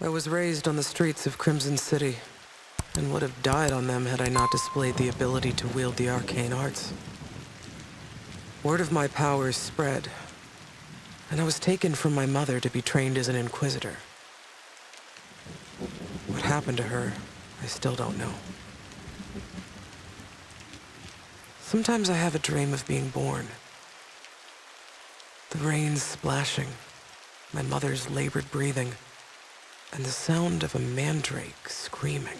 I was raised on the streets of Crimson City, and would have died on them had I not displayed the ability to wield the arcane arts. Word of my powers spread, and I was taken from my mother to be trained as an inquisitor. What happened to her, I still don't know. Sometimes I have a dream of being born. The rain splashing, my mother's labored breathing, and the sound of a mandrake screaming.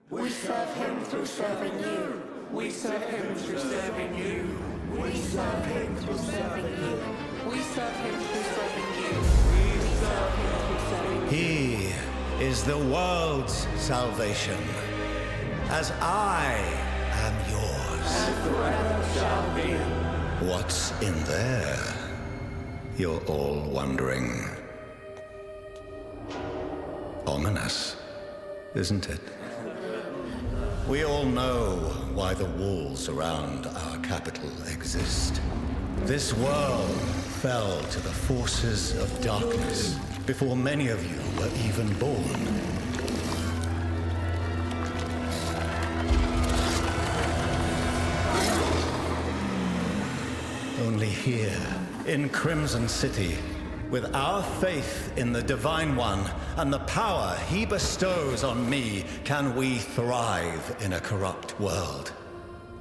We serve him through serving you. We serve him through serving you. We serve him through serving you. We serve him through serving you. We serve him through serving you. He is the world's salvation, as I am yours. And forever shall be. What's in there? You're all wondering. Ominous, isn't it? We all know why the walls around our capital exist. This world fell to the forces of darkness before many of you were even born. Only here, in Crimson City, with our faith in the Divine One and the power he bestows on me, can we thrive in a corrupt world.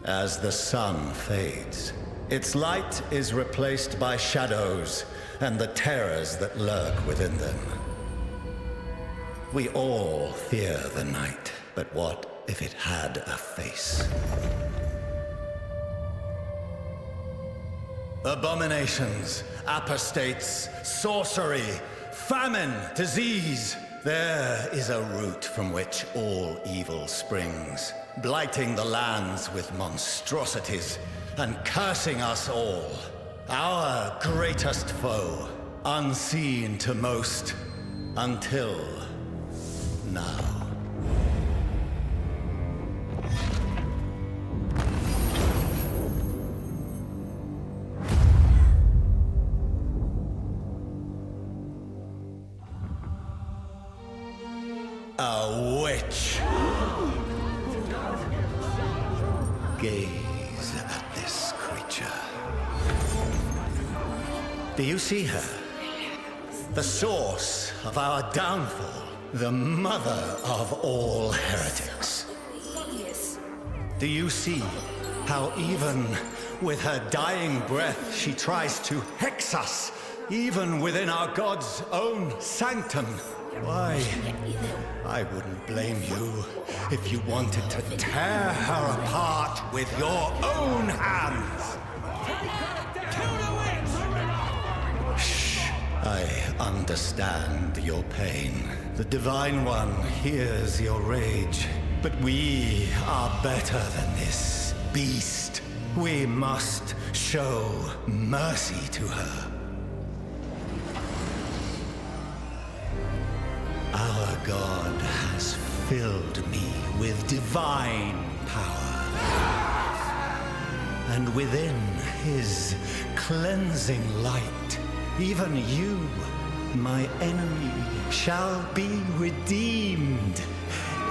As the sun fades, its light is replaced by shadows and the terrors that lurk within them. We all fear the night, but what if it had a face? Abominations, apostates, sorcery, famine, disease. There is a root from which all evil springs, blighting the lands with monstrosities and cursing us all. Our greatest foe, unseen to most, until now. A witch. Gaze at this creature. Do you see her? The source of our downfall. The mother of all heretics. Do you see how even with her dying breath she tries to hex us, even within our God's own sanctum? Why, I wouldn't blame you if you wanted to tear her apart with your own hands. Shh, I understand your pain. The Divine One hears your rage, but we are better than this beast. We must show mercy to her. Our God has filled me with divine power. And within his cleansing light, even you, my enemy, shall be redeemed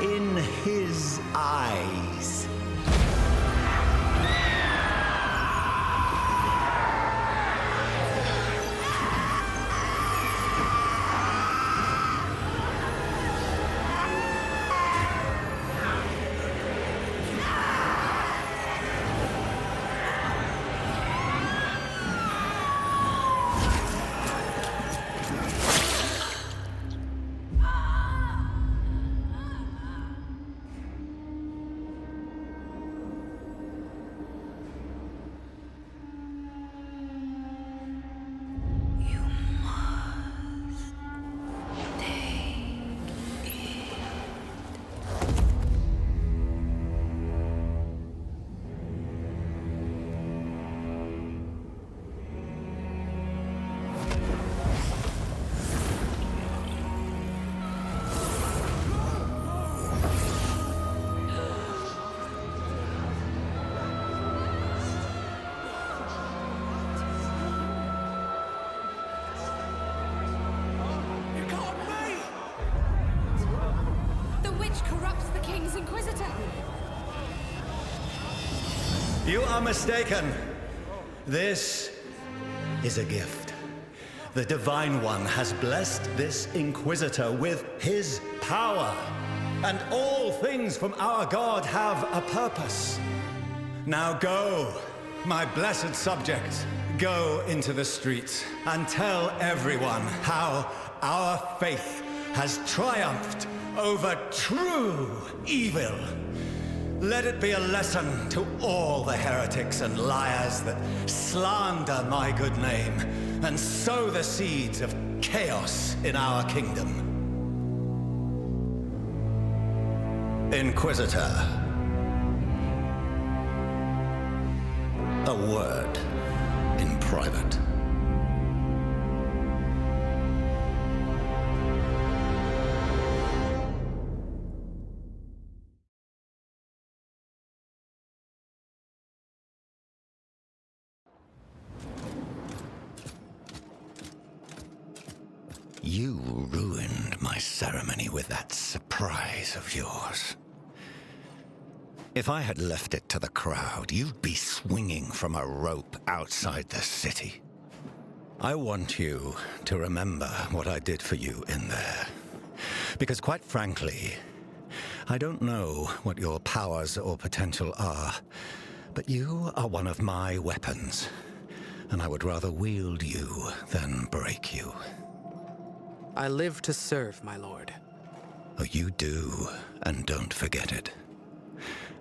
in his eyes. You are mistaken. This is a gift. The Divine One has blessed this Inquisitor with his power. And all things from our God have a purpose. Now go, my blessed subject. Go into the streets and tell everyone how our faith has triumphed over true evil. Let it be a lesson to all the heretics and liars that slander my good name and sow the seeds of chaos in our kingdom. Inquisitor. A word in private. You ruined my ceremony with that surprise of yours. If I had left it to the crowd, you'd be swinging from a rope outside the city. I want you to remember what I did for you in there. Because quite frankly, I don't know what your powers or potential are, but you are one of my weapons, and I would rather wield you than break you. I live to serve, my lord. Oh, you do, and don't forget it.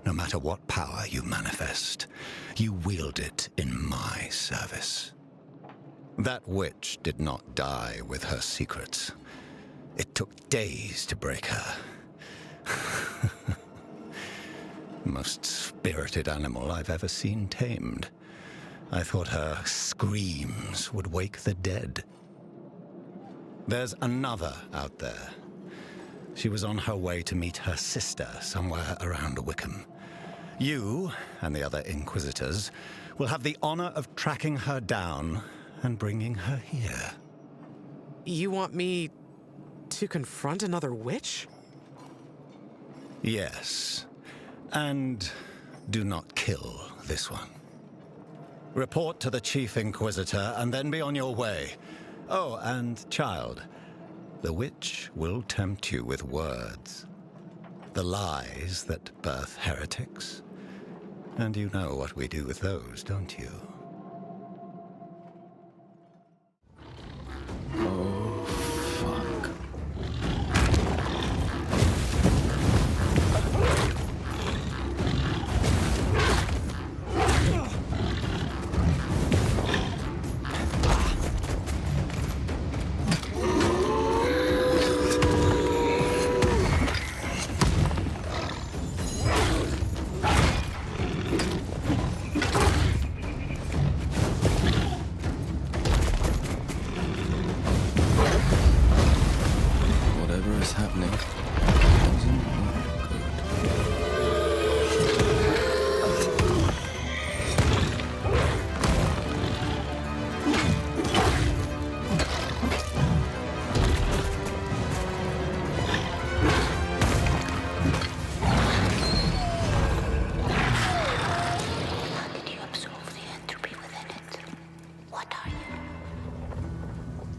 No matter what power you manifest, you wield it in my service. That witch did not die with her secrets. It took days to break her. Most spirited animal I've ever seen tamed. I thought her screams would wake the dead. There's another out there. She was on her way to meet her sister somewhere around Wickham. You and the other Inquisitors will have the honor of tracking her down and bringing her here. You want me to confront another witch? Yes. And do not kill this one. Report to the Chief Inquisitor and then be on your way. Oh, and child, the witch will tempt you with words. The lies that birth heretics. And you know what we do with those, don't you? Oh, fuck.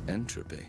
Entropy.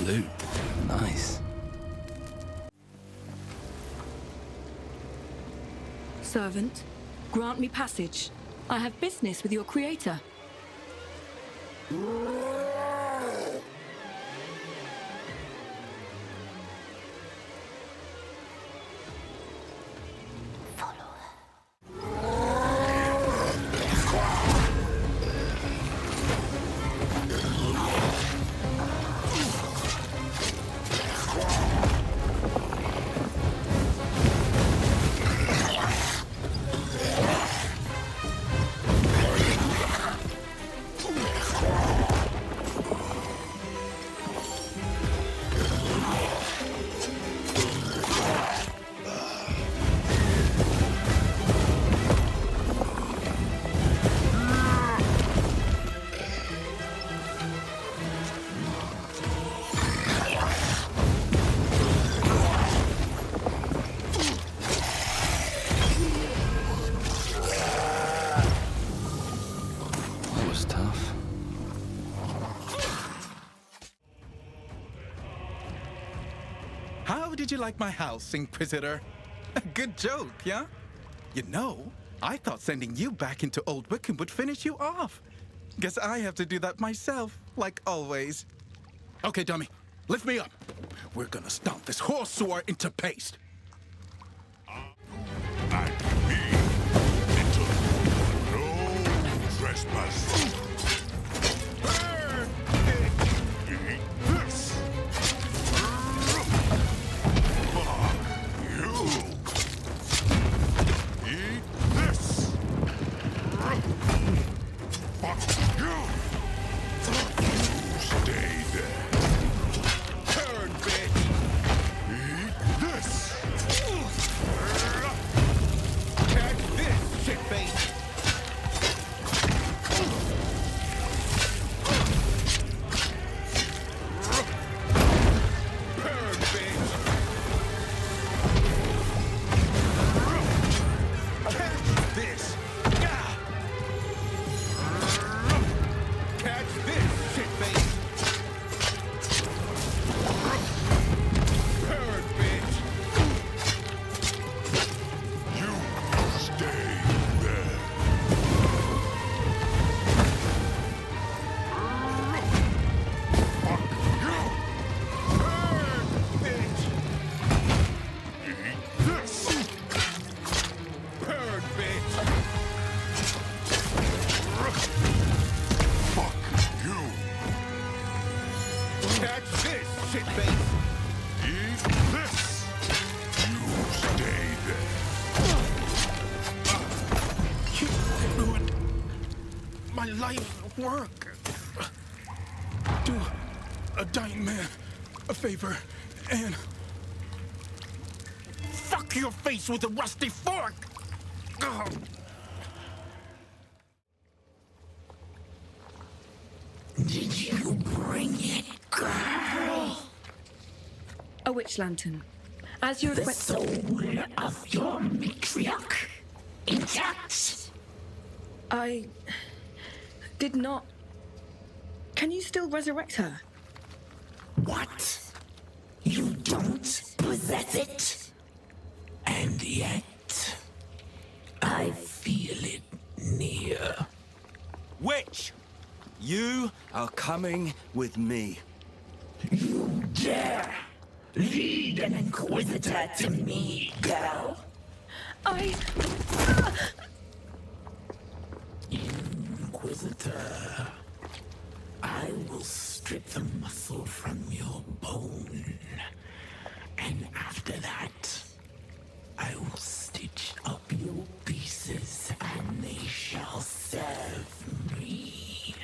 Loot. Nice. Servant, grant me passage. I have business with your creator. How did you like my house, Inquisitor? Good joke, yeah? You know, I thought sending you back into Old Wickham would finish you off. Guess I have to do that myself, like always. Okay, dummy, lift me up. We're gonna stomp this horse sewer into paste. I be into no trespass. Eat this. You eat this. Fuck you. You stay there. Turn, bitch. Eat this. Catch this, shitface. Burn, bitch. Catch this. Gah. Catch this, shitface. Burn, bitch. You stay there. Fuck you. Burn, bitch. Eat this. Burn, bitch. Fuck you. Catch this, shitface. Eat this. You stay there. You ruined my life work. Do a dying man a favor and fuck your face with a rusty fork. Ugh. Did you bring it, girl? A witch lantern. As you The request. soul of your matriarch intact? I did not. Can you still resurrect her? What? You don't possess it? And yet, I feel it near. Witch! You are coming with me. You dare lead an inquisitor to me, girl? Inquisitor, I will strip the muscle from your bone. And after that, I will stitch up your pieces and they shall serve me.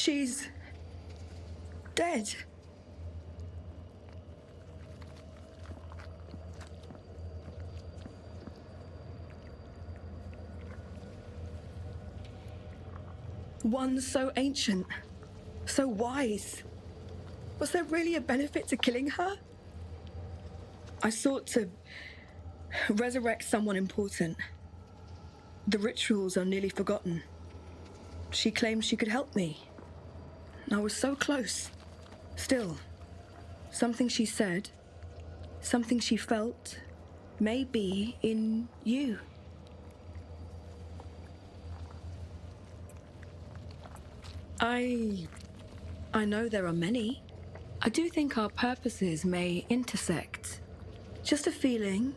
She's dead. One so ancient, so wise. Was there really a benefit to killing her? I sought to resurrect someone important. The rituals are nearly forgotten. She claimed she could help me. I was so close. Still, something she said, something she felt, may be in you. I know there are many. I do think our purposes may intersect. Just a feeling,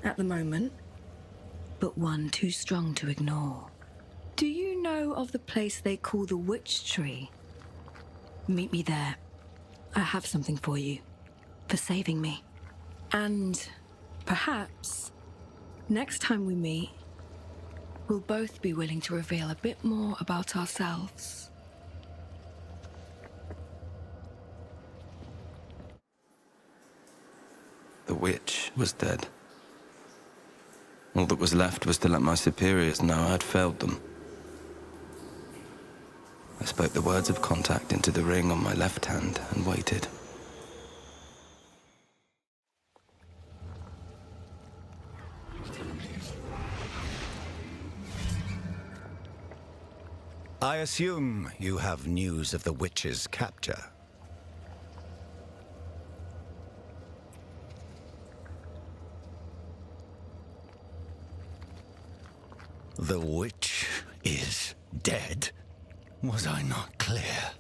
at the moment, but one too strong to ignore. Do you know of the place they call the Witch Tree? Meet me there. I have something for you, for saving me. And perhaps, next time we meet, we'll both be willing to reveal a bit more about ourselves. The witch was dead. All that was left was to let my superiors know I had failed them. I spoke the words of contact into the ring on my left hand and waited. I assume you have news of the witch's capture. The witch is dead. Was I not clear?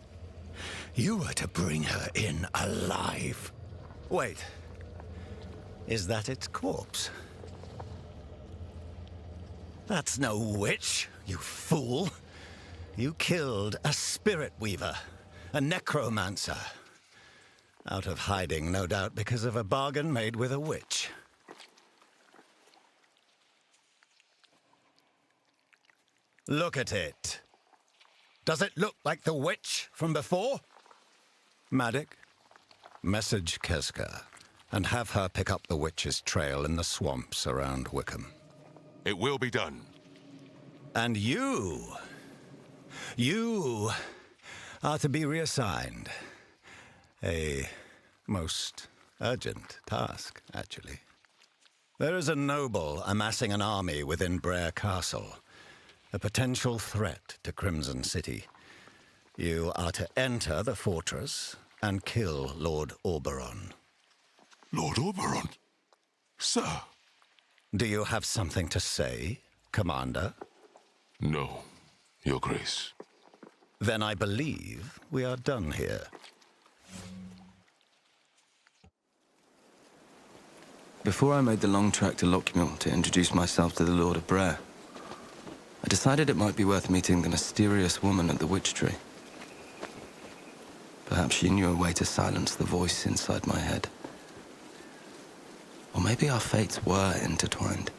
You were to bring her in alive. Wait. Is that its corpse? That's no witch, you fool. You killed a spirit weaver, a necromancer. Out of hiding, no doubt, because of a bargain made with a witch. Look at it. Does it look like the witch from before? Maddox, message Kezka and have her pick up the witch's trail in the swamps around Wickham. It will be done. And you are to be reassigned. A most urgent task, actually. There is a noble amassing an army within Brer Castle. A potential threat to Crimson City. You are to enter the fortress and kill Lord Oberon. Lord Oberon? Sir? Do you have something to say, Commander? No, Your Grace. Then I believe we are done here. Before I made the long trek to Lockmuir to introduce myself to the Lord of Brer, I decided it might be worth meeting the mysterious woman at the witch tree. Perhaps she knew a way to silence the voice inside my head. Or maybe our fates were intertwined.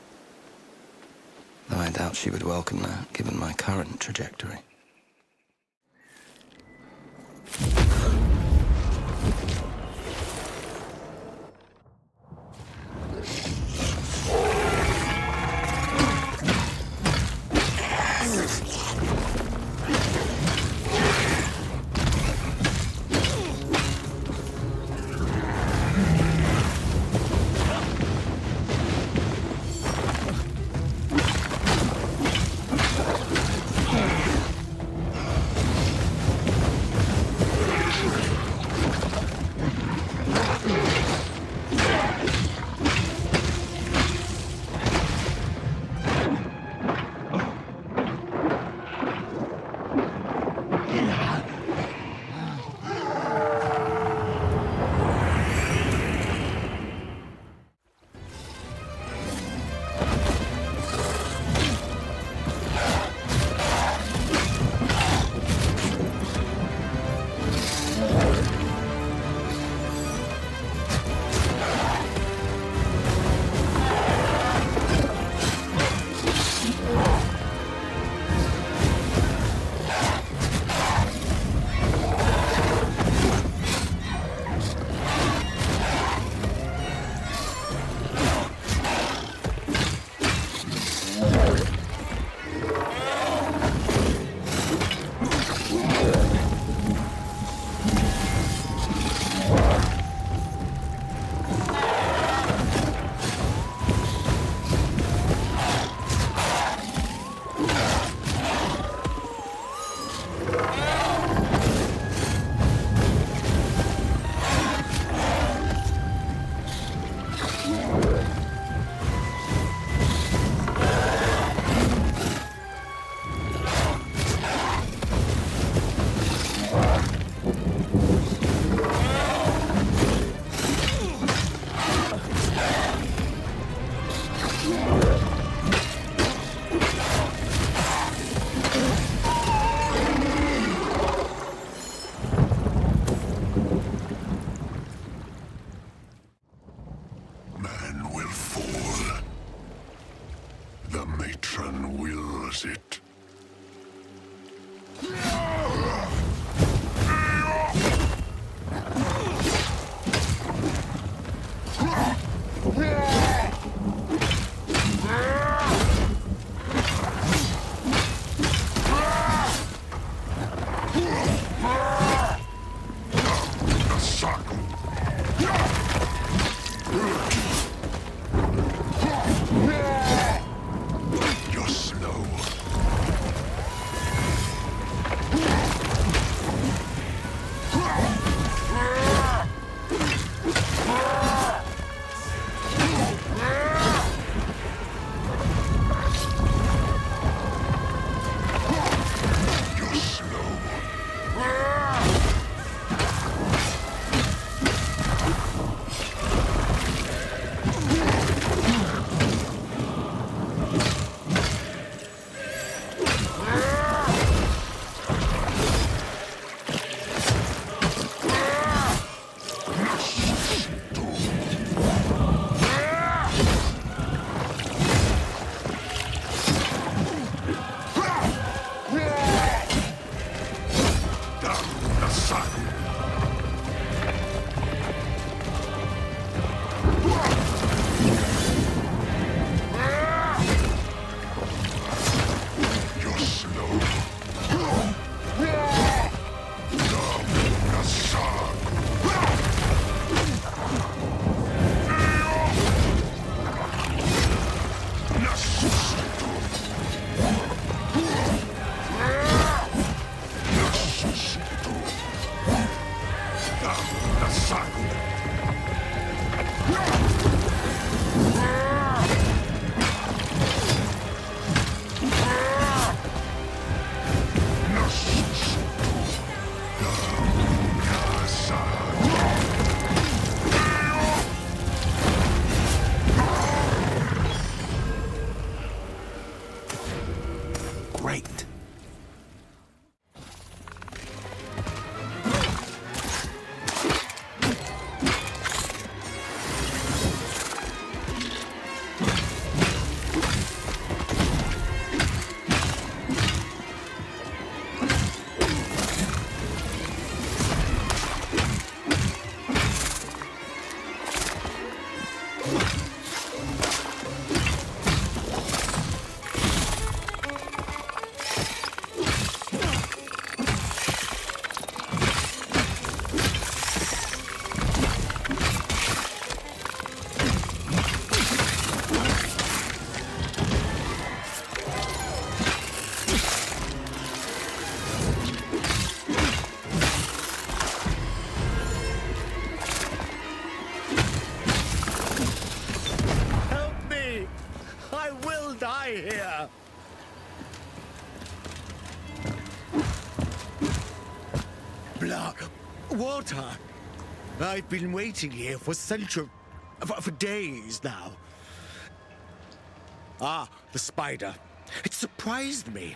Though I doubt she would welcome that, given my current trajectory. You're slow. Here. Blood. Water. I've been waiting here for centuries, for days now. Ah, the spider. It surprised me.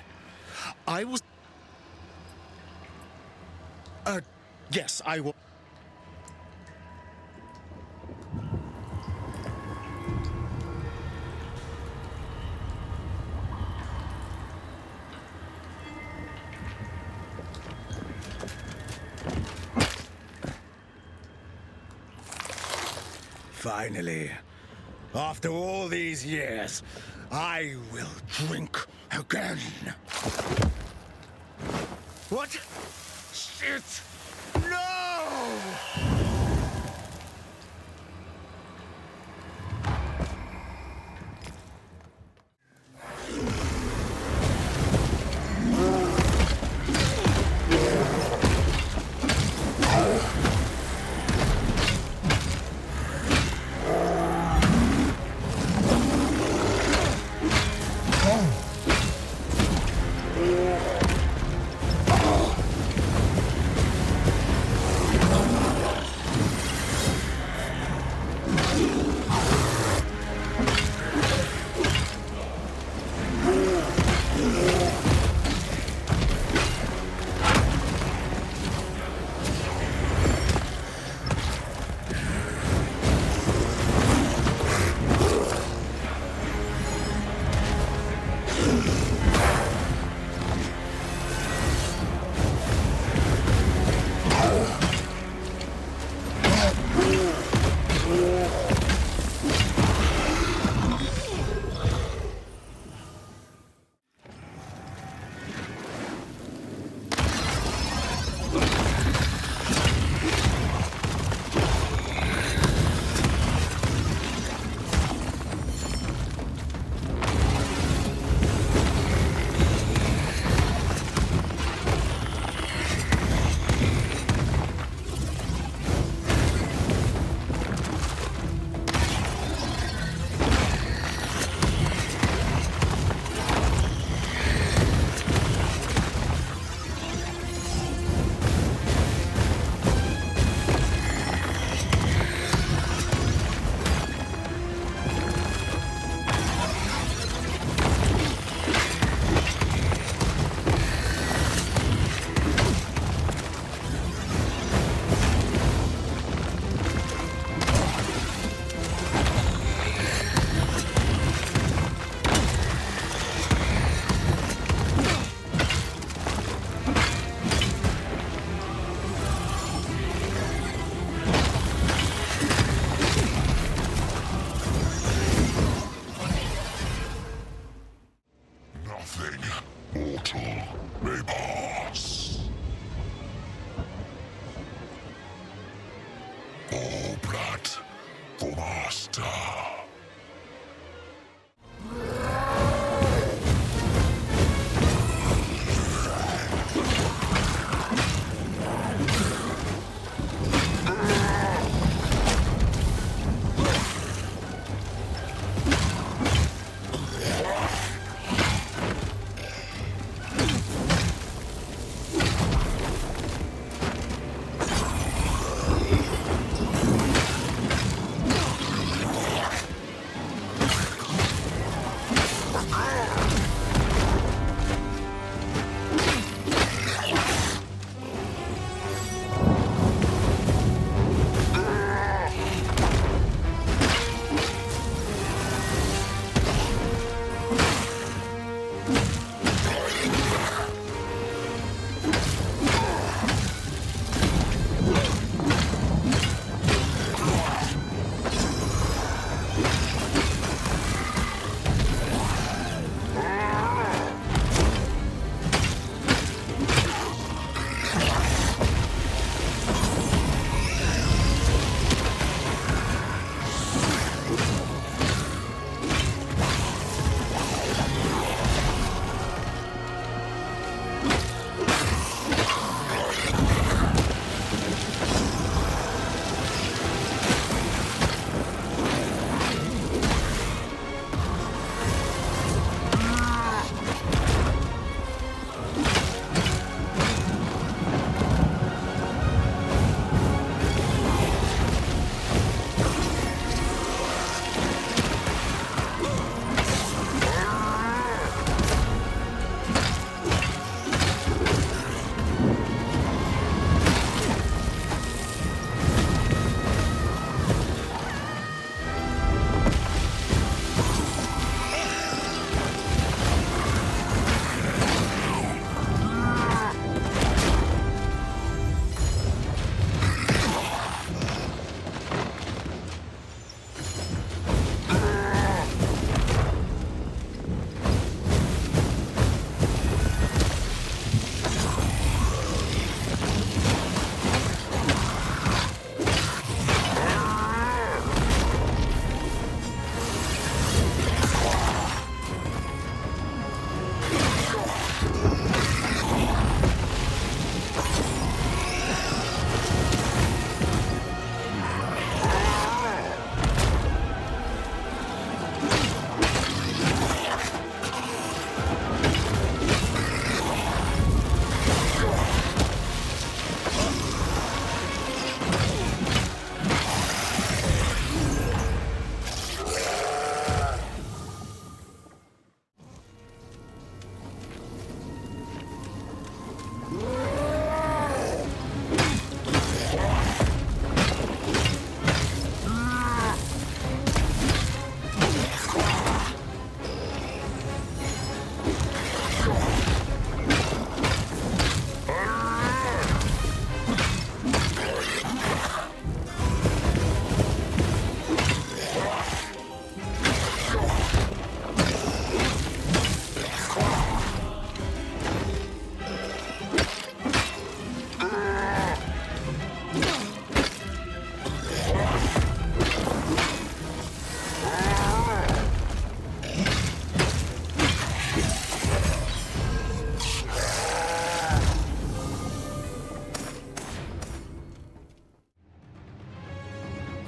I was... yes, I will... Finally, after all these years, I will drink again. What? Shit! No!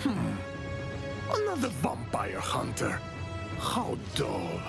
Another vampire hunter. How dull.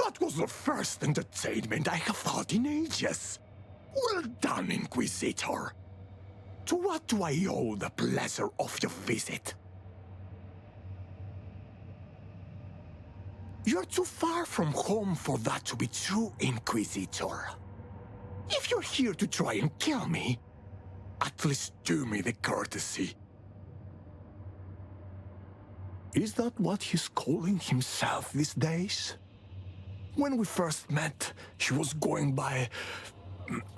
That was the first entertainment I have had in ages. Well done, Inquisitor. To what do I owe the pleasure of your visit? You're too far from home for that to be true, Inquisitor. If you're here to try and kill me, at least do me the courtesy. Is that what he's calling himself these days? When we first met, he was going by...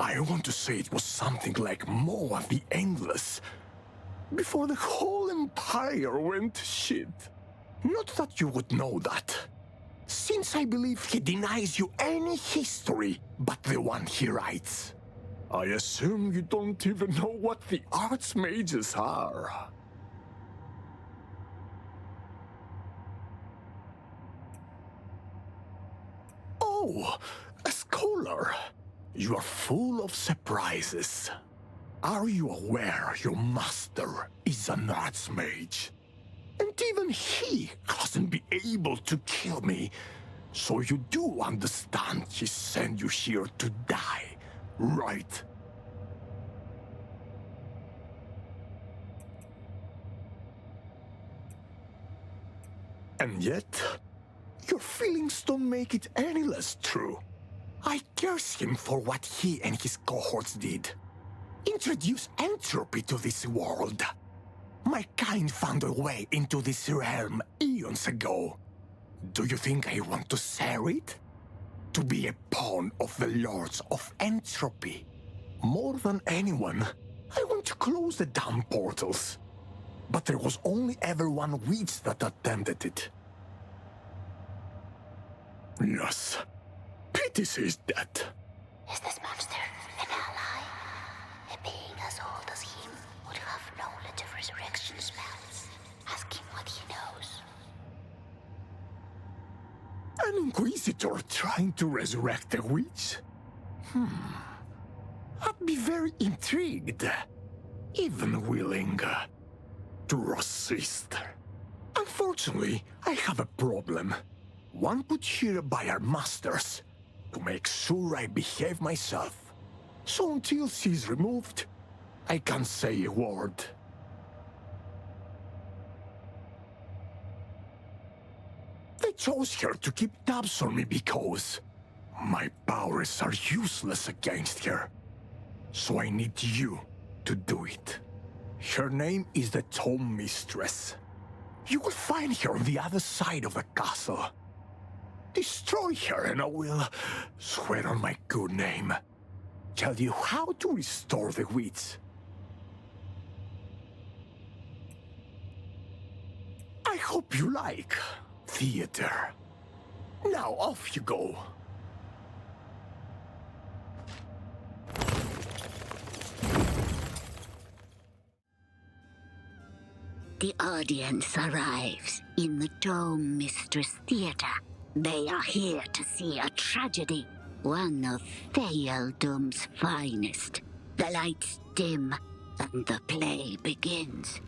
I want to say it was something like Moa the Endless. Before the whole Empire went to shit. Not that you would know that, since I believe he denies you any history but the one he writes. I assume you don't even know what the Archmages are. Oh, a scholar. You are full of surprises. Are you aware your master is an Archmage? And even he hasn't been able to kill me. So you do understand he sent you here to die, right? And yet, your feelings don't make it any less true. I curse him for what he and his cohorts did. Introduce entropy to this world. My kind found a way into this realm eons ago. Do you think I want to share it? To be a pawn of the Lords of Entropy? More than anyone, I want to close the damn portals. But there was only ever one witch that attempted it. Yes, pity says that. Is this monster an ally? A being as old as him would have knowledge of resurrection spells. Ask him what he knows. An Inquisitor trying to resurrect a witch? I'd be very intrigued. Even willing to assist. Unfortunately, I have a problem. One put here by our masters to make sure I behave myself. So until she's removed, I can't say a word. They chose her to keep tabs on me because my powers are useless against her. So I need you to do it. Her name is the Tome Mistress. You will find her on the other side of the castle. Destroy her and I will swear on my good name. Tell you how to restore the wits. I hope you like theater. Now off you go. The audience arrives in the Dome Mistress Theater. They are here to see a tragedy, one of Theeldom's finest. The lights dim and the play begins.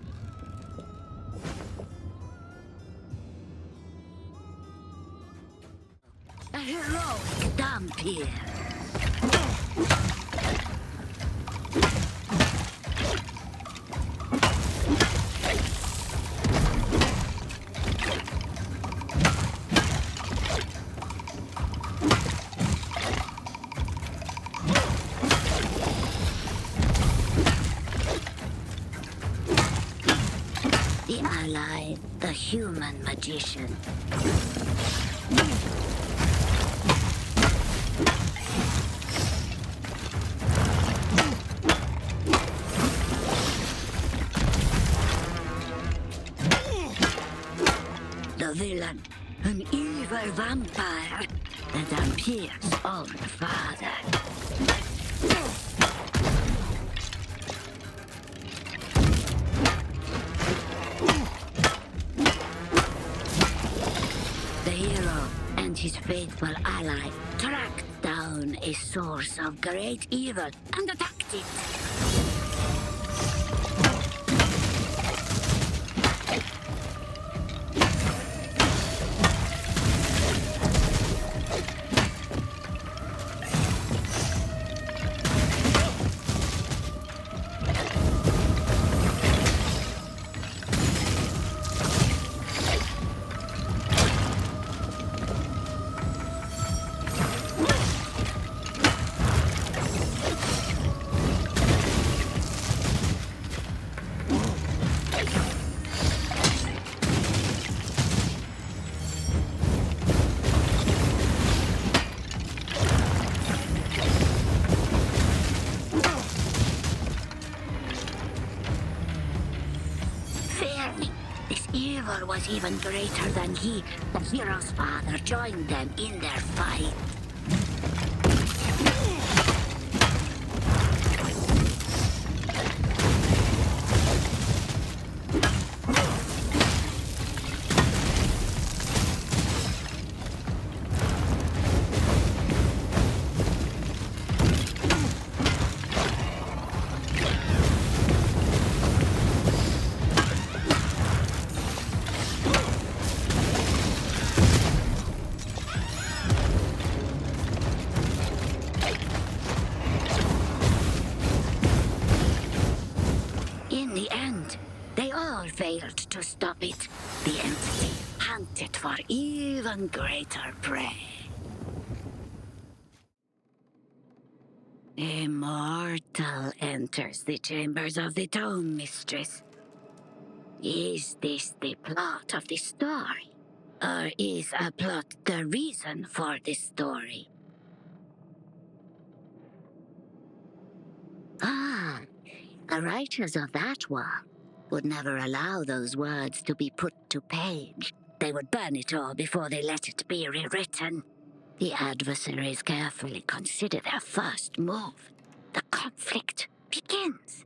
A heroic Dhampir. The ally, the human magician. The villain, an evil vampire, the Dhampir's own father. The hero and his faithful ally tracked down a source of great evil and attacked it. evil was even greater than he, the hero's father, joined them in their fight. Failed to stop it. The entity hunted for even greater prey. Immortal enters the chambers of the Dome, Mistress. Is this the plot of the story? Or is a plot the reason for this story? Ah, the writers of that war would never allow those words to be put to page. They would burn it all before they let it be rewritten. The adversaries carefully consider their first move. The conflict begins.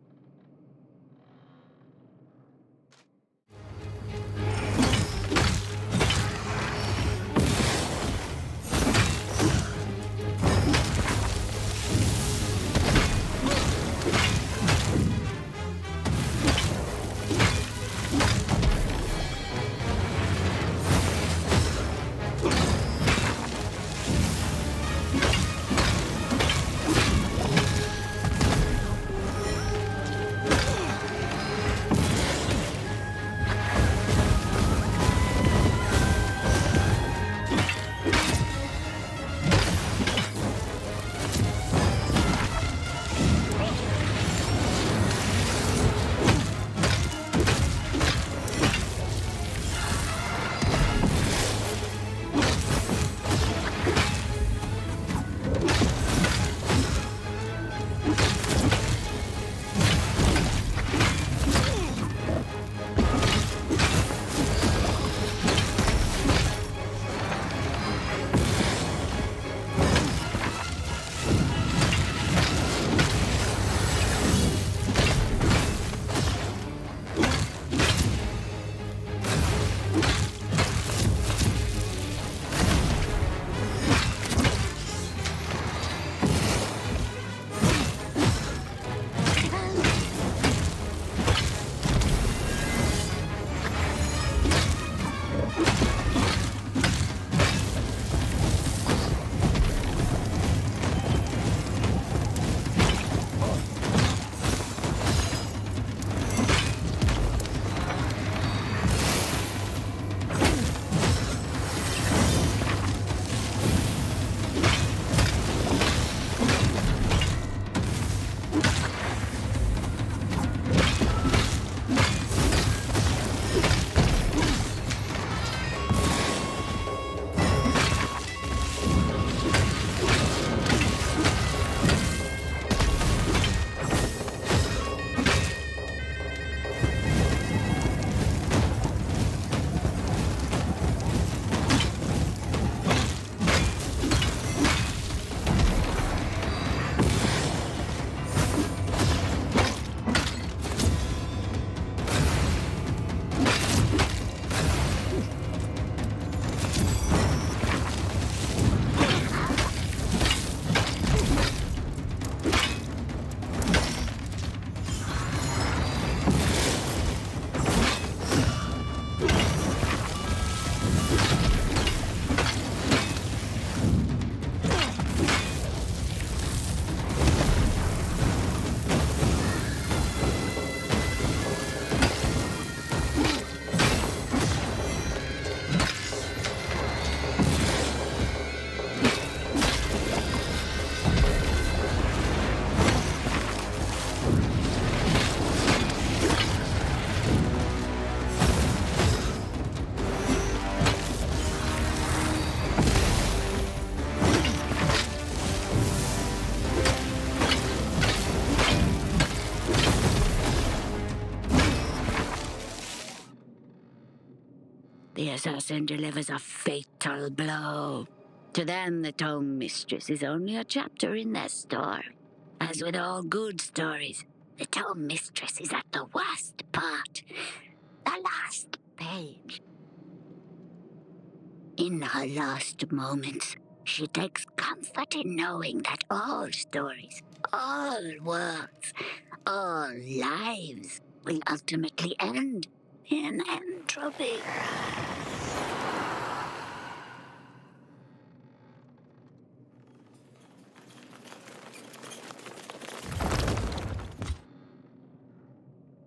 the assassin delivers a fatal blow. To them, the Tome Mistress is only a chapter in their story. As with all good stories, the Tome Mistress is at the worst part, the last page. In her last moments, she takes comfort in knowing that all stories, all worlds, all lives will ultimately end in entropy.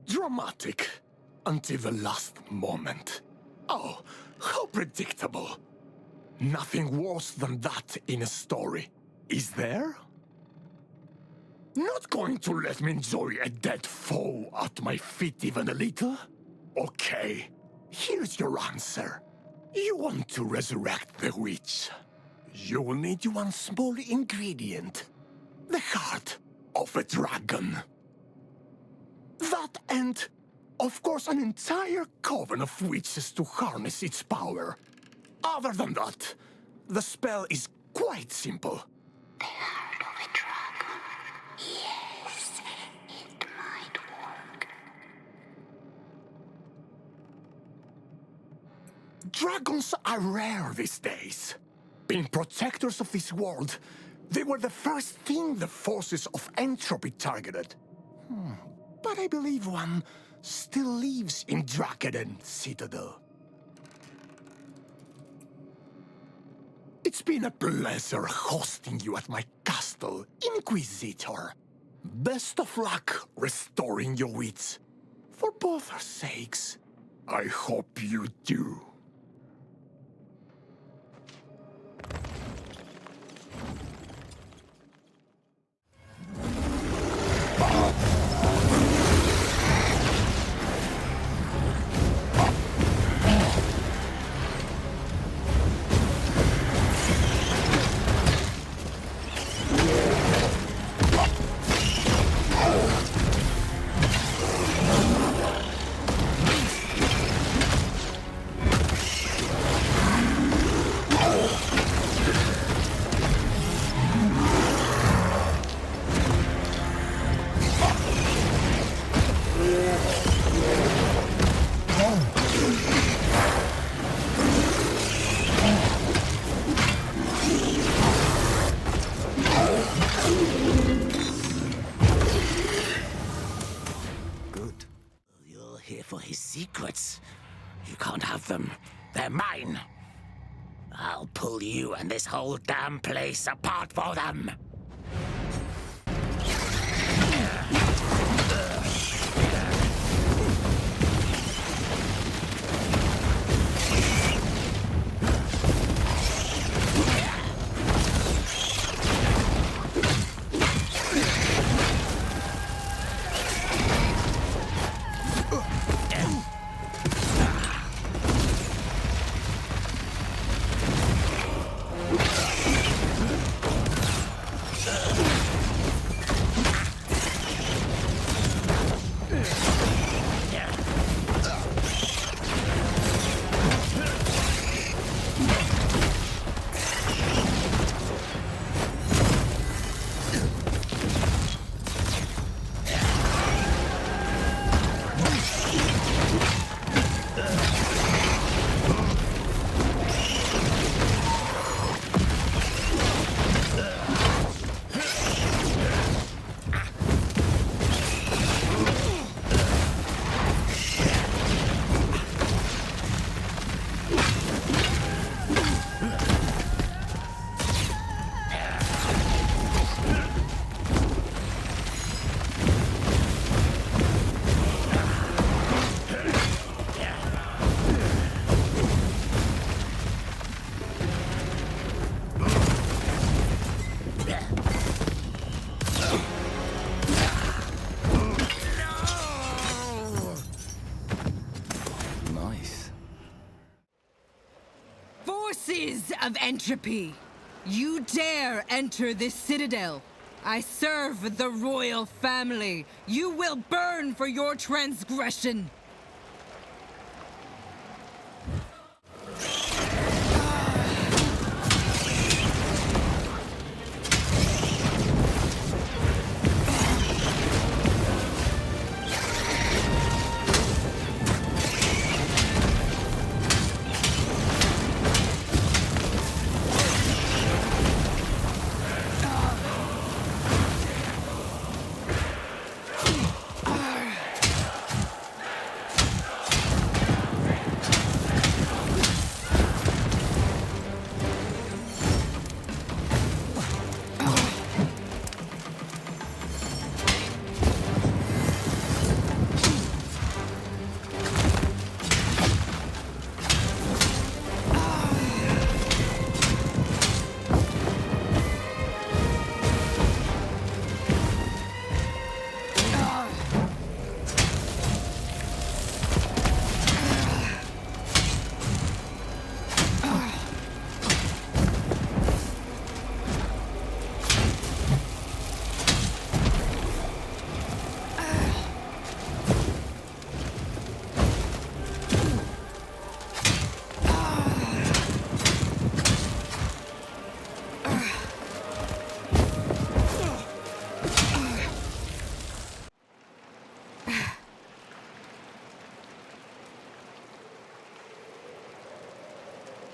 Dramatic until the last moment. Oh, how predictable. Nothing worse than that in a story, is there? Not going to let me enjoy a dead foe at my feet even a little? Okay, here's your answer. You want to resurrect the witch. You will need one small ingredient. The heart of a dragon. That and, of course, an entire coven of witches to harness its power. Other than that, the spell is quite simple. The heart of a dragon. Yes, it might work. Dragons are rare these days. Being protectors of this world, they were the first thing the forces of entropy targeted. But I believe one still lives in Drakaden Citadel. It's been a pleasure hosting you at my castle, Inquisitor. Best of luck restoring your wits. For both our sakes, I hope you do. Secrets. You can't have them. They're mine. I'll pull you and this whole damn place apart for them. Of entropy. You dare enter this citadel. I serve the royal family. You will burn for your transgression.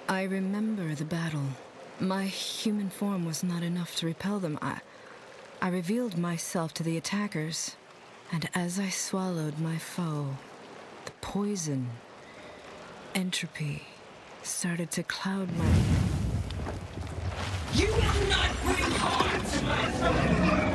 I remember the battle. My human form was not enough to repel them. I revealed myself to the attackers, and as I swallowed my foe, the poison, entropy, started to cloud my... You will not bring harm to my family!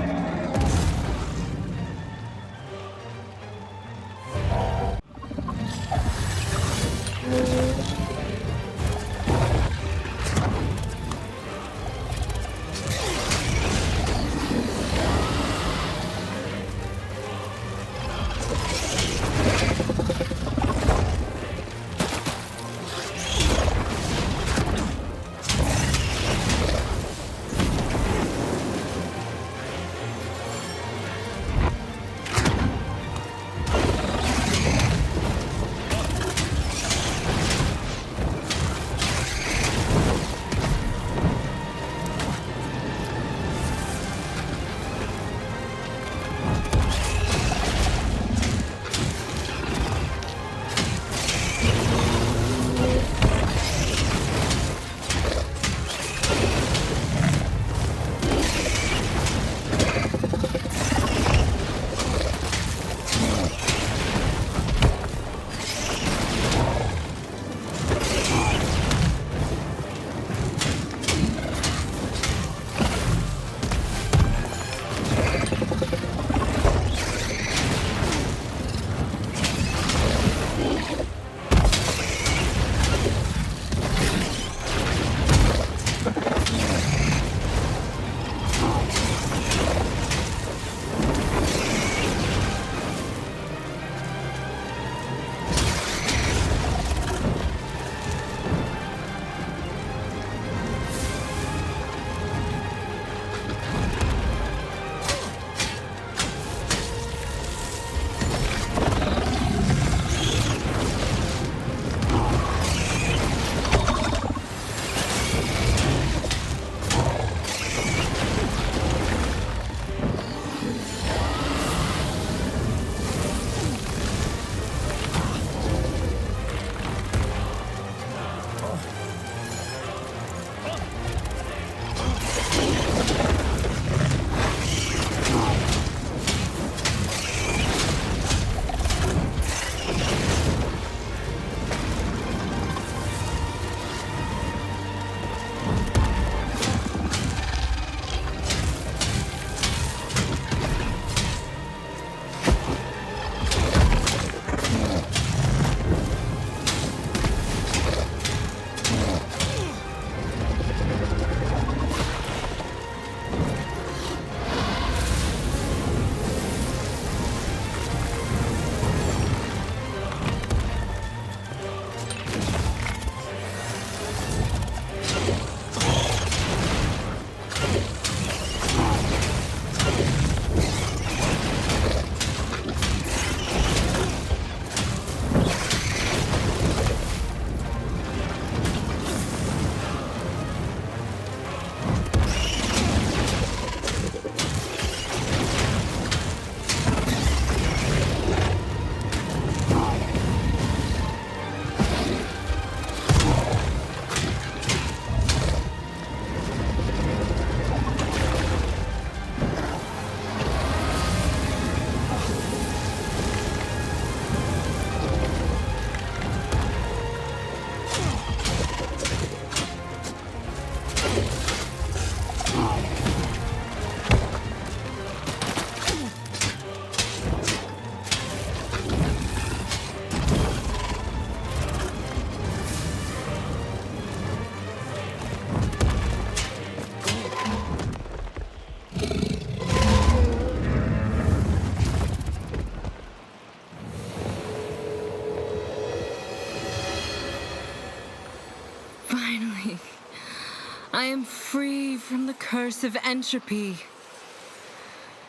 I am free from the curse of entropy.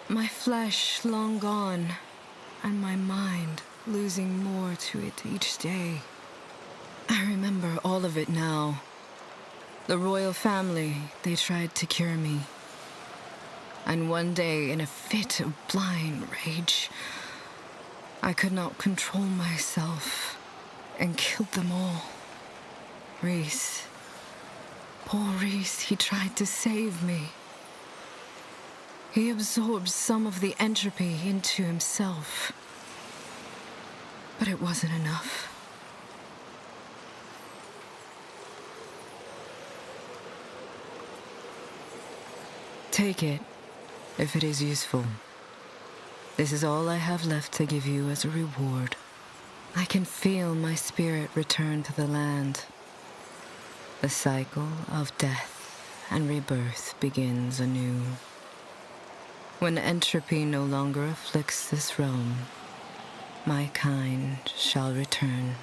My flesh long gone, and my mind losing more to it each day. I remember all of it now. The royal family, they tried to cure me. And one day, in a fit of blind rage, I could not control myself and killed them all. Reese, Poor Reese, he tried to save me. He absorbed some of the entropy into himself. But it wasn't enough. Take it, if it is useful. This is all I have left to give you as a reward. I can feel my spirit return to the land. The cycle of death and rebirth begins anew. When entropy no longer afflicts this realm, my kind shall return.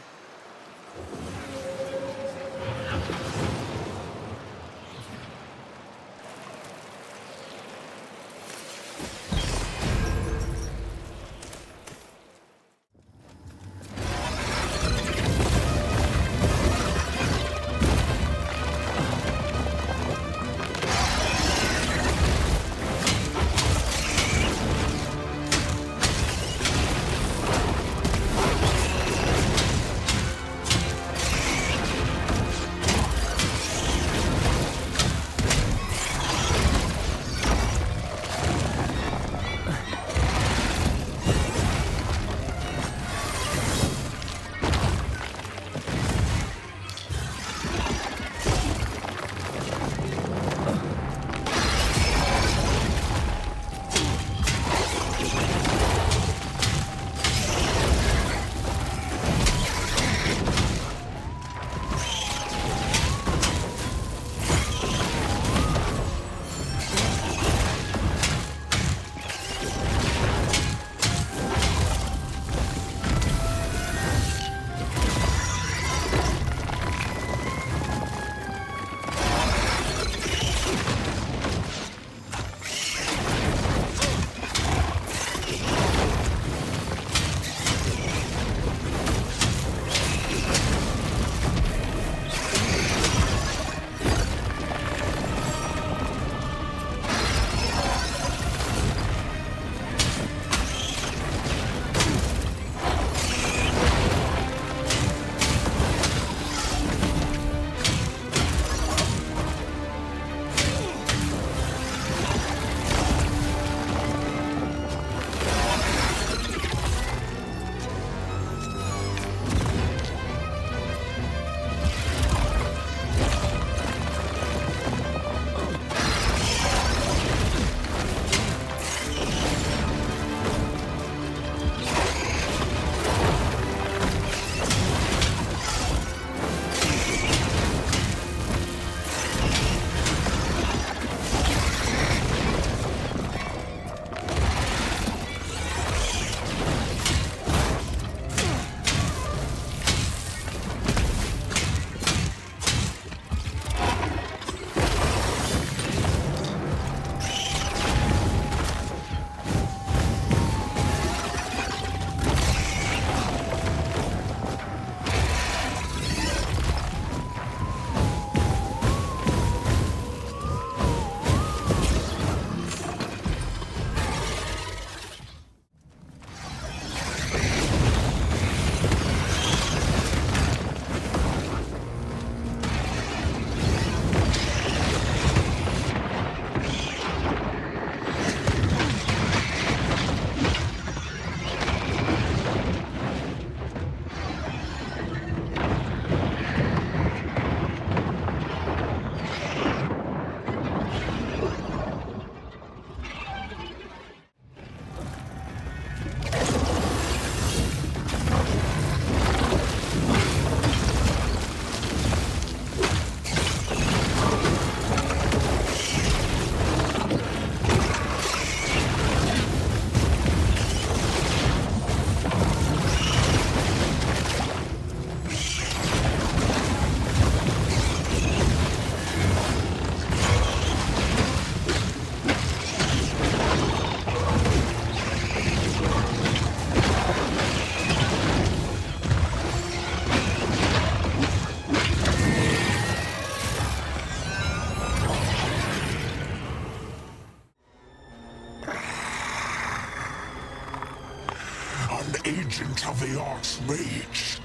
agent of the Archmage.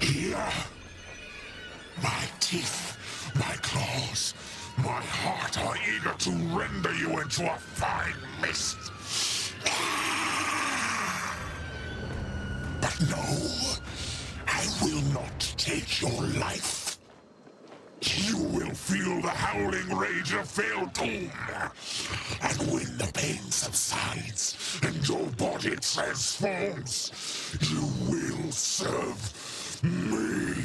Here, my teeth, my claws, into a fine mist. But no, I will not take your life. You will feel the howling rage of failed doom. And when the pain subsides and your body transforms, you will serve me.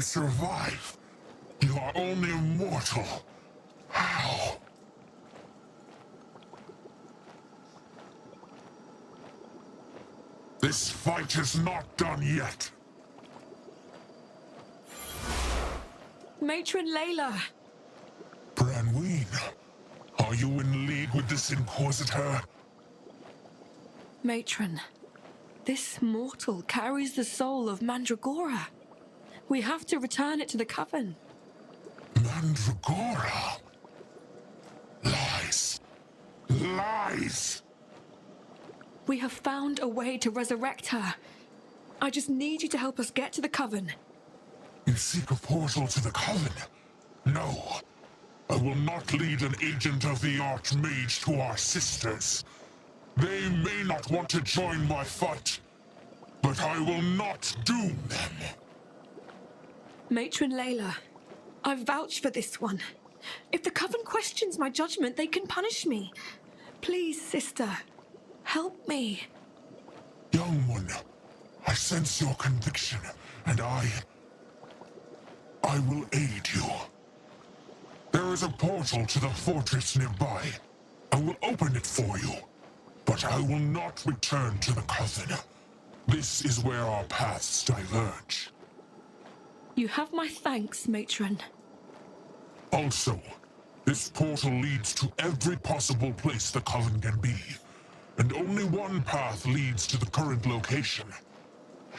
Survive. You are only mortal. How? This fight is not done yet. Matron Layla! Branween, are you in league with this Inquisitor? Matron, this mortal carries the soul of Mandragora. We have to return it to the Coven. Mandragora? Lies. Lies! We have found a way to resurrect her. I just need you to help us get to the Coven. You seek a portal to the Coven? No. I will not lead an agent of the Archmage to our sisters. They may not want to join my fight, but I will not doom them. Matron Layla, I vouch for this one. If the Coven questions my judgment, they can punish me. Please, sister, help me. Young one, I sense your conviction, and I will aid you. There is a portal to the fortress nearby. I will open it for you, but I will not return to the Coven. This is where our paths diverge. You have my thanks, Matron. Also, this portal leads to every possible place the Coven can be, and only one path leads to the current location.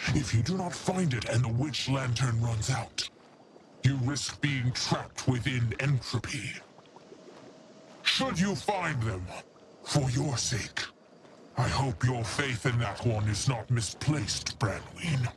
If you do not find it and the witch lantern runs out, you risk being trapped within entropy. Should you find them, for your sake, I hope your faith in that one is not misplaced, Branween.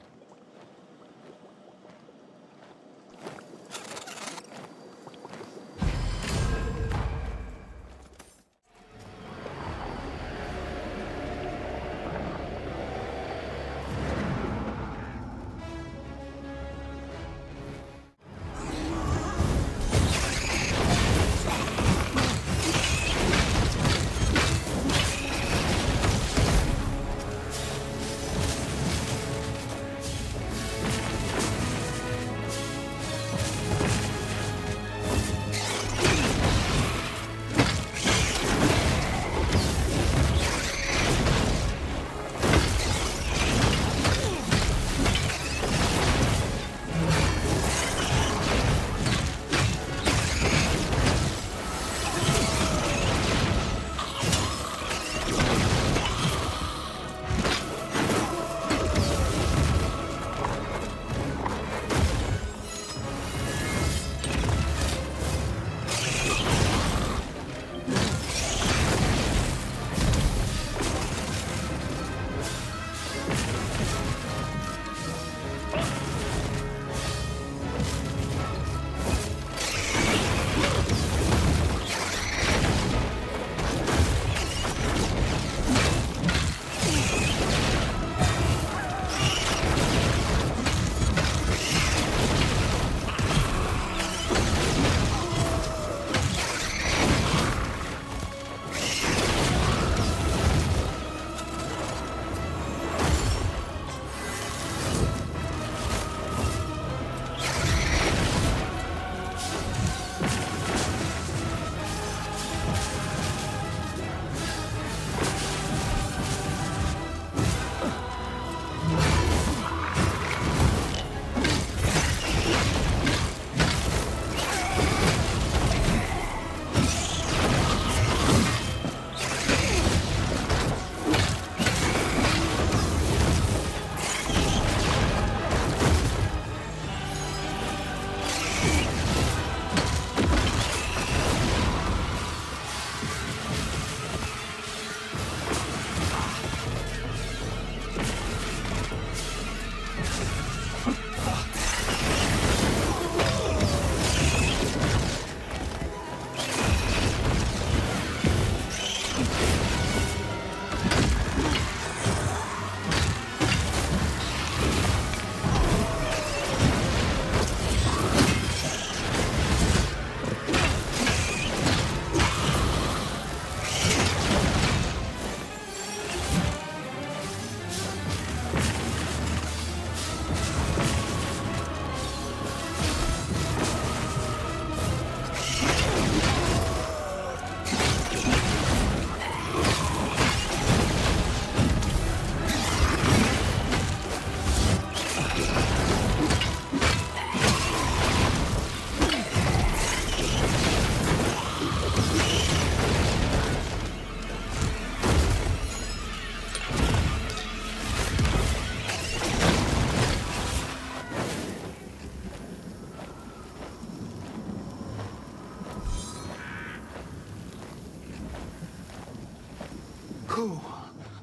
Who?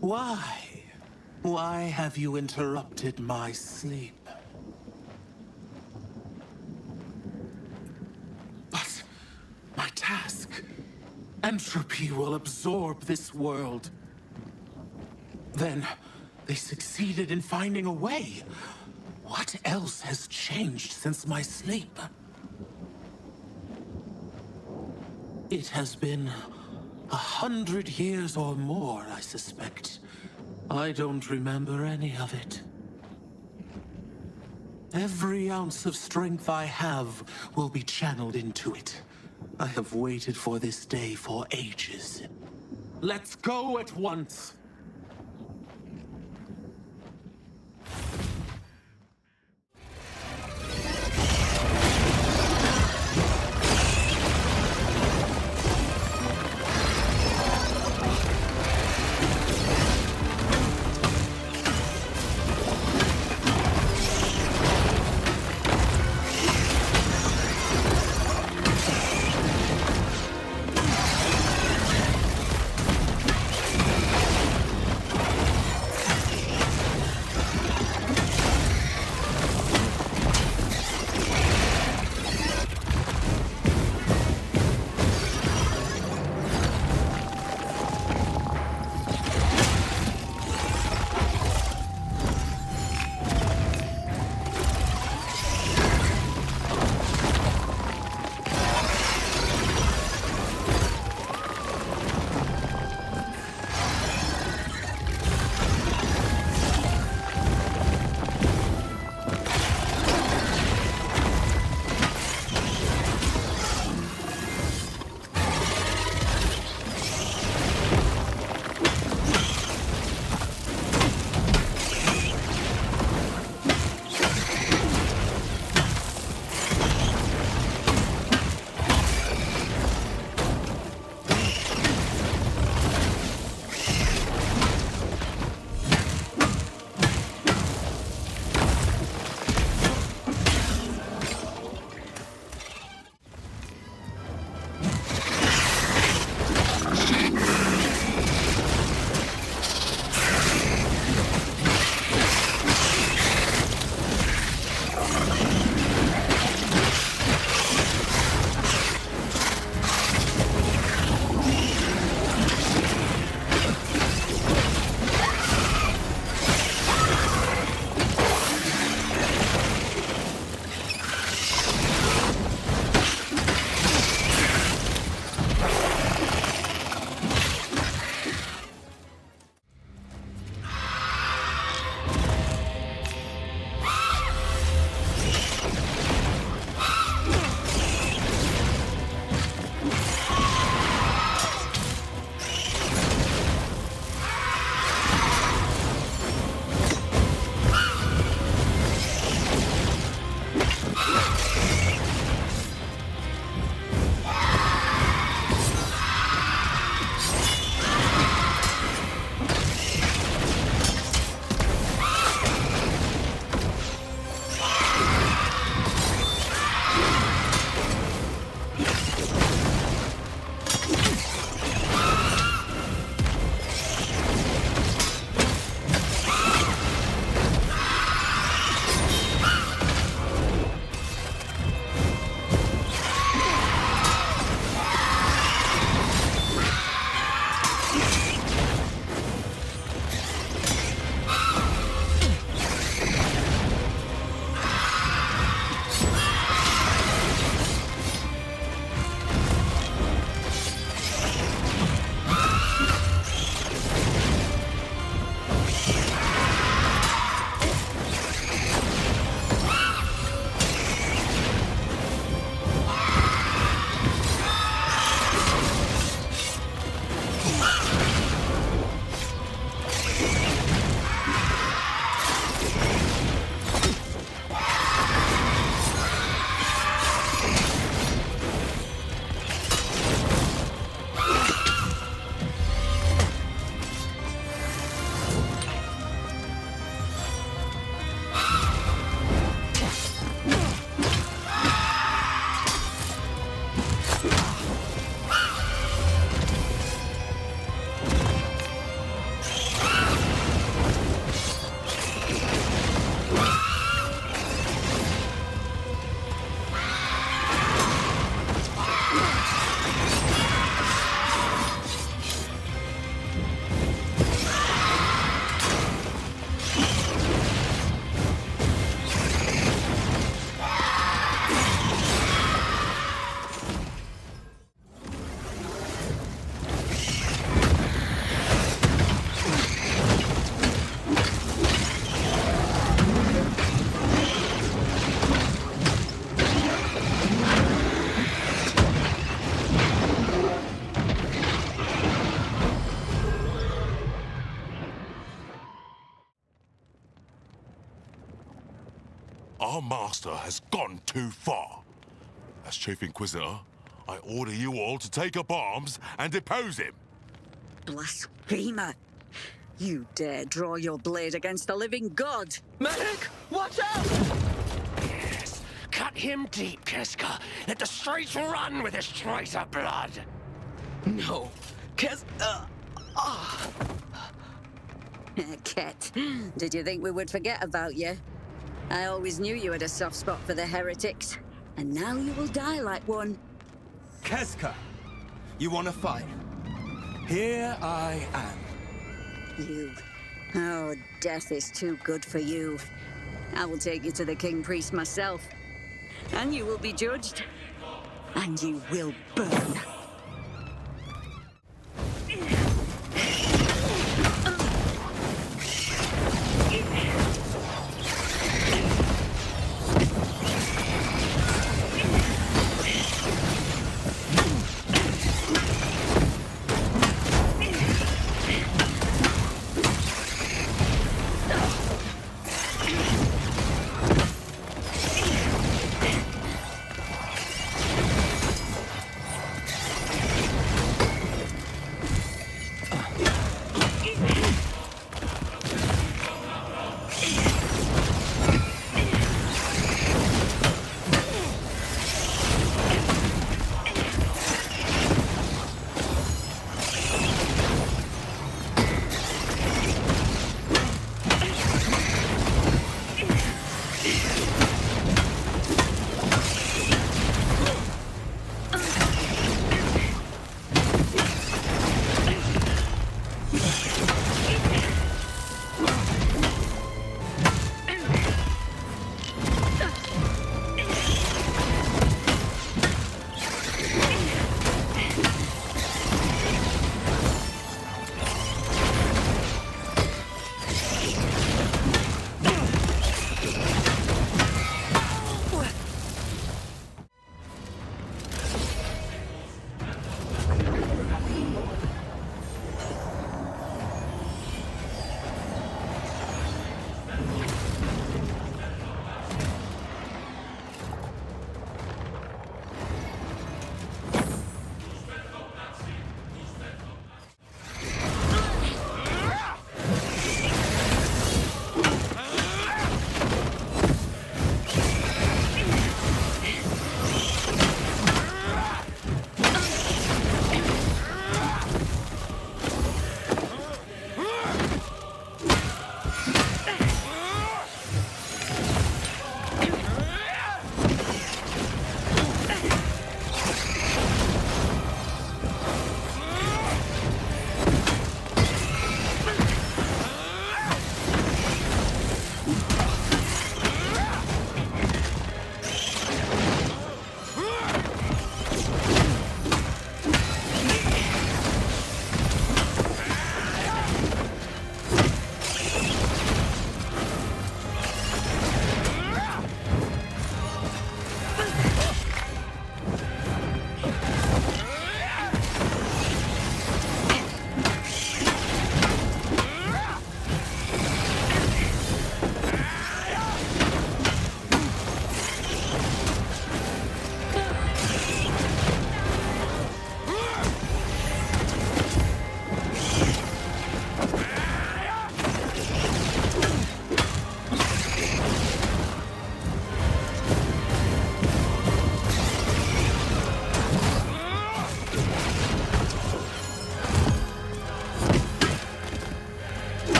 Why? Why have you interrupted my sleep? But my task, entropy will absorb this world. Then they succeeded in finding a way. What else has changed since my sleep? It has been 100 years or more, I suspect. I don't remember any of it. Every ounce of strength I have will be channeled into it. I have waited for this day for ages. Let's go at once! Our master has gone too far. As Chief Inquisitor, I order you all to take up arms and depose him. Blasphemer! You dare draw your blade against the living god! Medic, watch out! Yes, cut him deep, Kezka. Let the streets run with his traitor blood. No, Ket, did you think we would forget about you? I always knew you had a soft spot for the heretics, and now you will die like one. Kezka, you want to fight? Here I am. You. Oh, death is too good for you. I will take you to the King Priest myself. And you will be judged. And you will burn.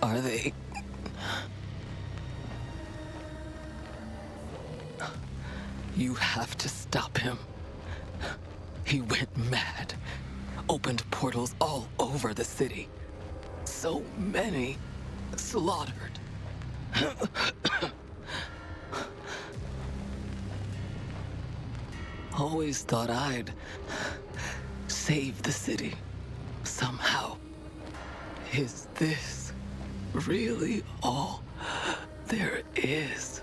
Are they... You have to stop him. He went mad. Opened portals all over the city. So many slaughtered. Always thought I'd save the city somehow. Is this really all there is?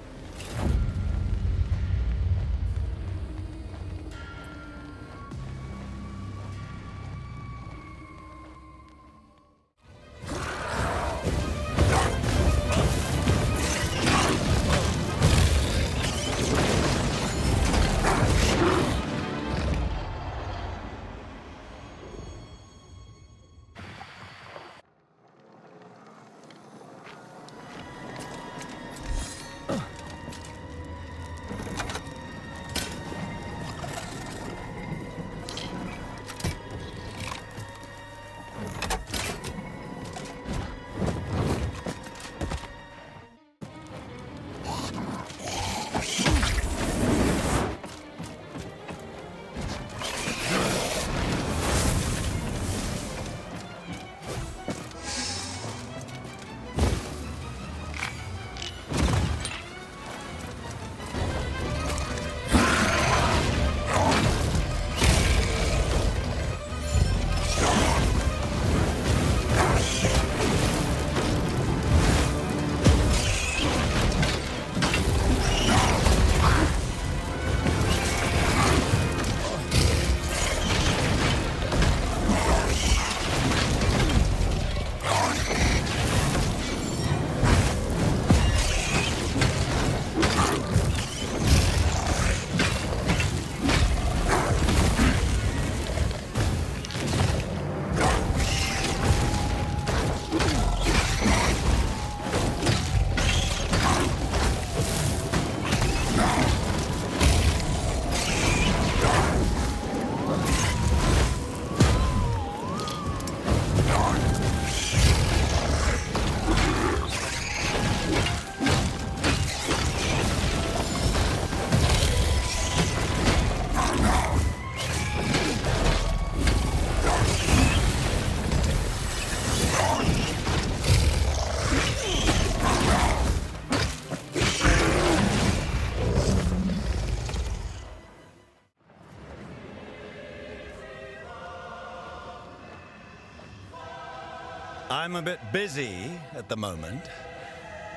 I'm a bit busy at the moment.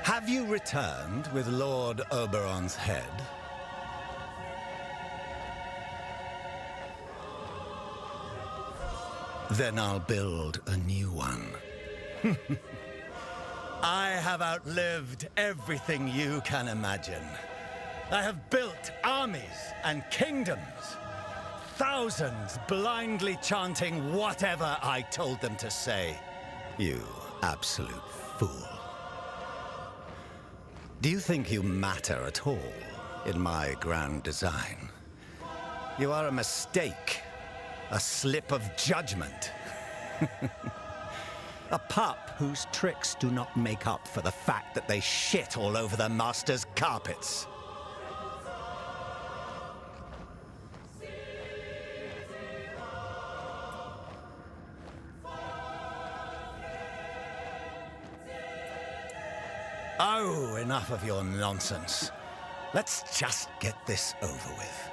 Have you returned with Lord Oberon's head? Then I'll build a new one. I have outlived everything you can imagine. I have built armies and kingdoms. Thousands blindly chanting whatever I told them to say. You absolute fool. Do you think you matter at all in my grand design? You are a mistake, a slip of judgment. A pup whose tricks do not make up for the fact that they shit all over their master's carpets. Oh, enough of your nonsense. Let's just get this over with.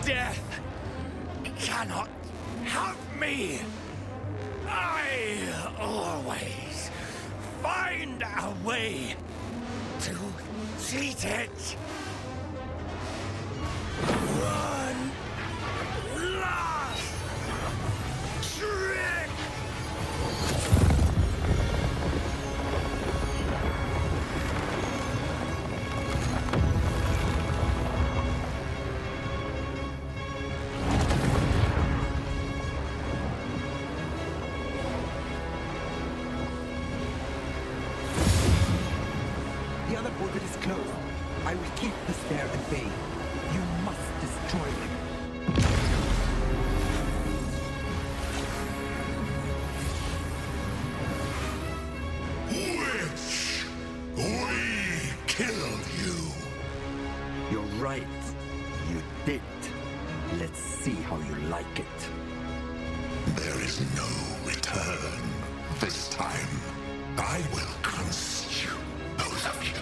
Death cannot have me. I always find a way to cheat it. One last trick. The other portal is closed. I will keep the stair at bay. You must destroy them. Witch! We killed you! You're right. You did. Let's see how you like it. There is no return. This time, I will consume both of you.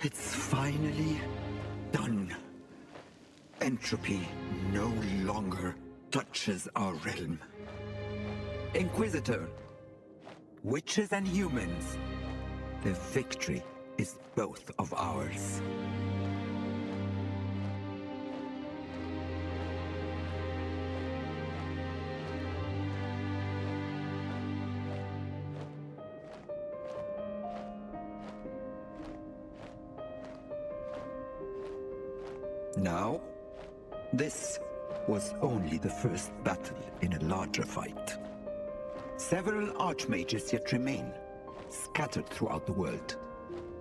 It's finally done. Entropy no longer touches our realm. Inquisitor, witches and humans, the victory is both of ours. Now, this was only the first battle in a larger fight. Several archmages yet remain, scattered throughout the world.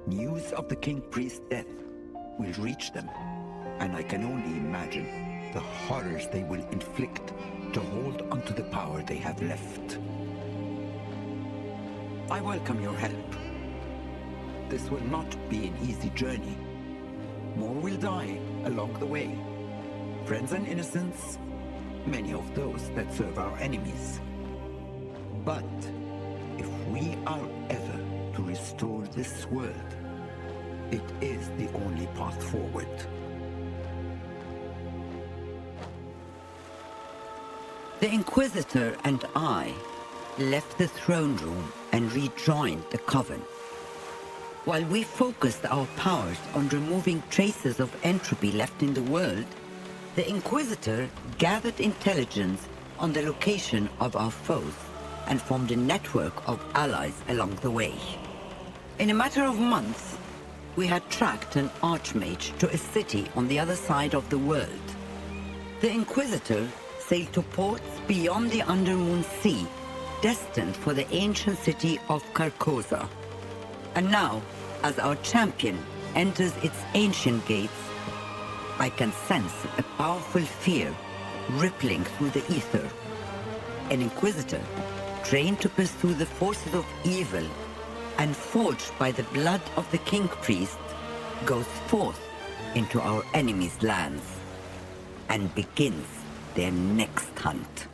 News of the King Priest's death will reach them, and I can only imagine the horrors they will inflict to hold onto the power they have left. I welcome your help. This will not be an easy journey, more will die along the way. Friends and innocents, many of those that serve our enemies. But if we are ever to restore this world, it is the only path forward. The Inquisitor and I left the throne room and rejoined the Coven. While we focused our powers on removing traces of entropy left in the world, the Inquisitor gathered intelligence on the location of our foes and formed a network of allies along the way. In a matter of months, we had tracked an Archmage to a city on the other side of the world. The Inquisitor sailed to ports beyond the Undermoon Sea, destined for the ancient city of Carcosa. And now, as our champion enters its ancient gates, I can sense a powerful fear rippling through the ether. An Inquisitor, trained to pursue the forces of evil and forged by the blood of the King Priest, goes forth into our enemies' lands and begins their next hunt.